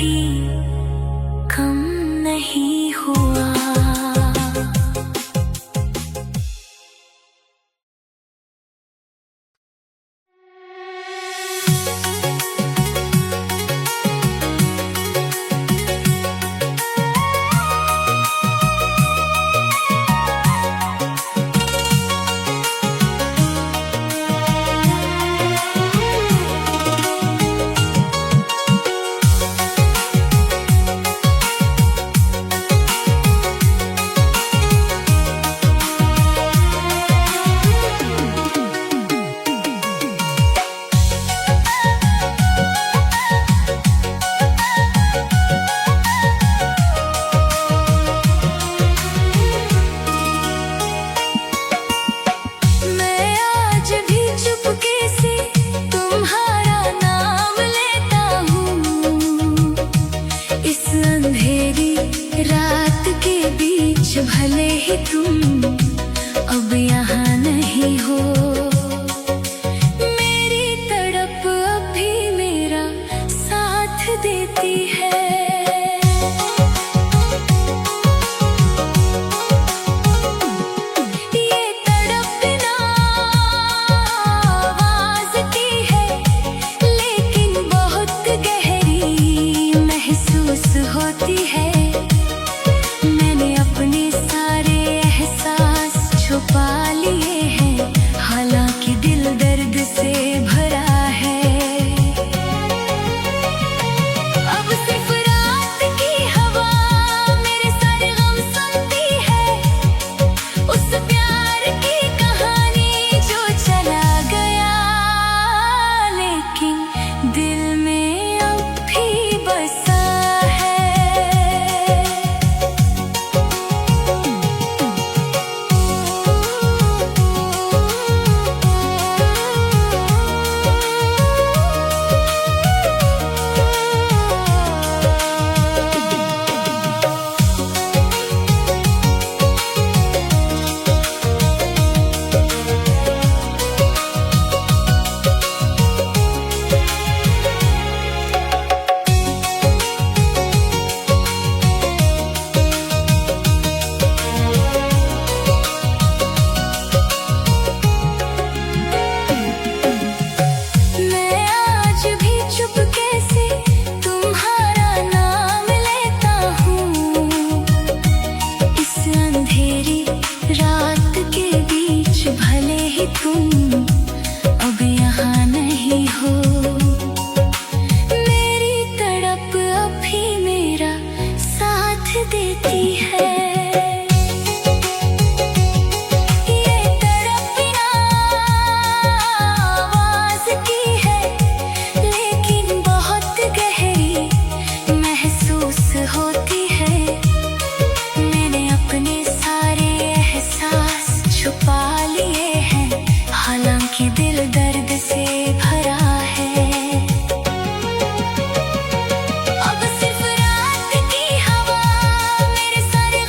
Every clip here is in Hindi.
कभी कम नहीं हुआ। रात के बीच भले ही तुम अब यहाँ नहीं हो, मेरी तड़प अब भी मेरा साथ देती है। ये तड़प ना आवाज़ की है, लेकिन बहुत गहरी महसूस होती है। छुपा लिए हैं, हालांकि दिल दर्द से भरा है। अब सिर्फ रात की हवा मेरे सारे गम सुनती है, उस प्यार की कहानी जो चला गया, लेकिन दिल में अब भी बसा है। रात के बीच भले ही तुम अब यहाँ नहीं हो, मेरी तड़प अब भी मेरा साथ देती है। ये तड़प ना आवाज़ की है, लेकिन बहुत गहरी महसूस होती है। मैंने अपने सारे एहसास छुपा लिए हैं, हालांकि दिल दर्द से भरा है। अब सिर्फ रात की हवा मेरे सारे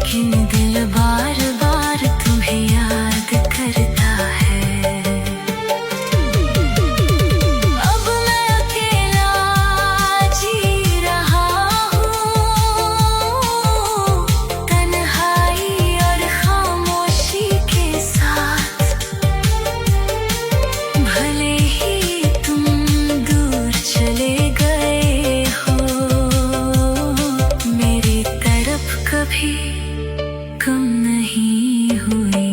लेकिन दिल बार बार तुम्हें याद करता है। अब मैं अकेला जी रहा हूँ, तन्हाई और खामोशी के साथ। भले ही तुम दूर चले गए हो, मेरी तड़प कभी कम नहीं हुई।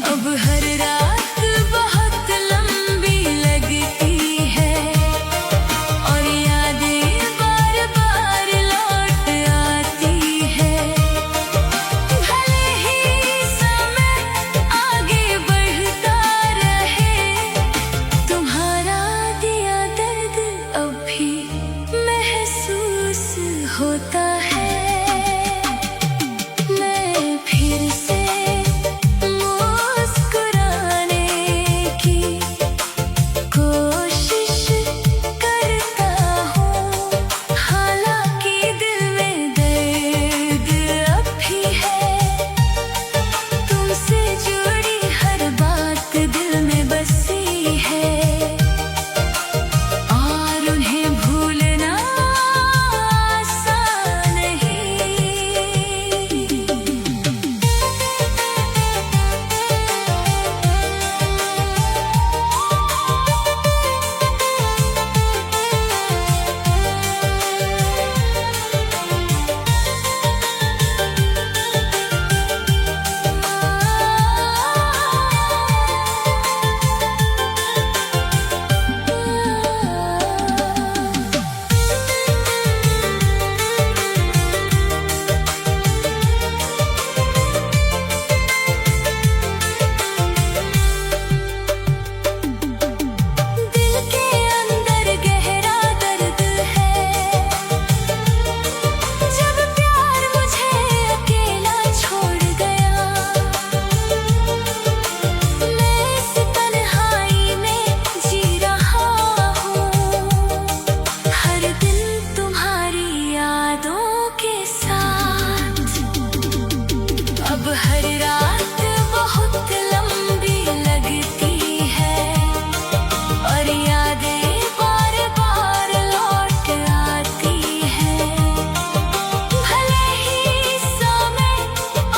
अब हर रात बहुत लंबी लगती है और यादें बार बार लौट आती है। भले ही समय आगे बढ़ता रहे, तुम्हारा दिया दर्द अब भी महसूस होता है। मैं फिर से अब हर रात बहुत लंबी लगती है और यादें बार बार लौट आती है। भले ही समय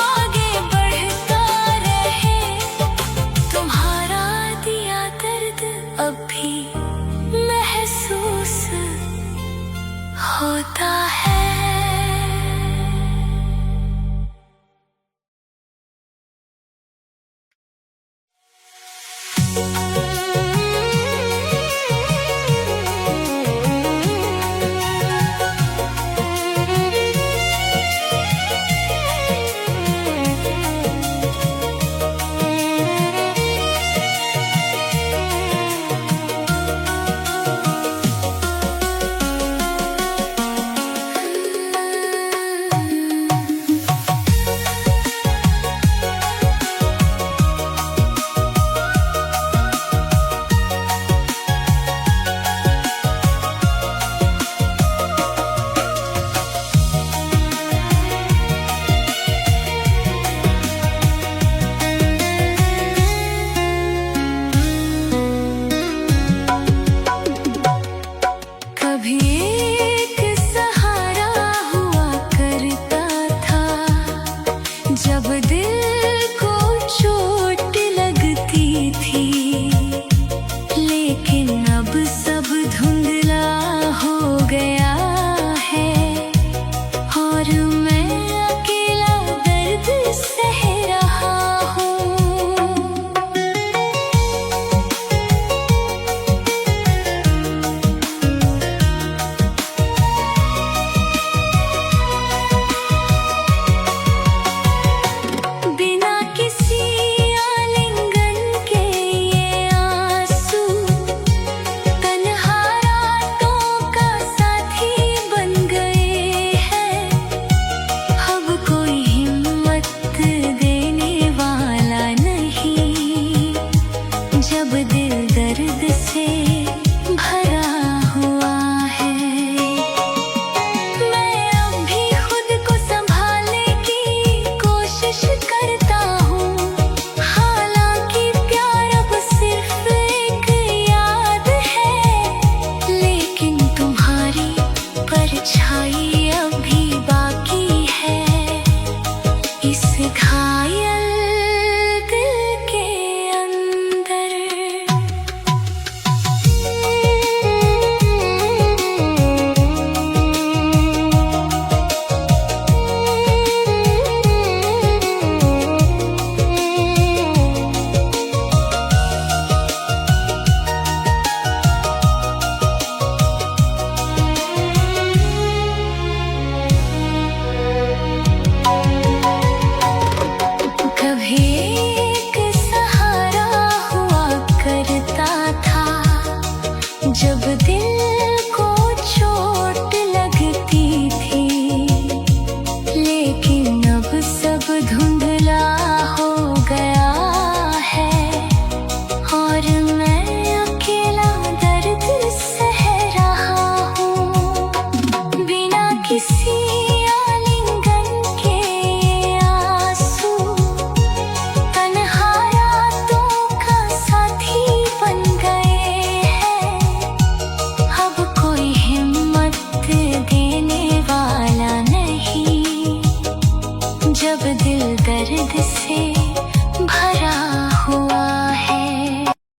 आगे बढ़ता रहे, तुम्हारा दिया दर्द अब भी महसूस होता है। कभी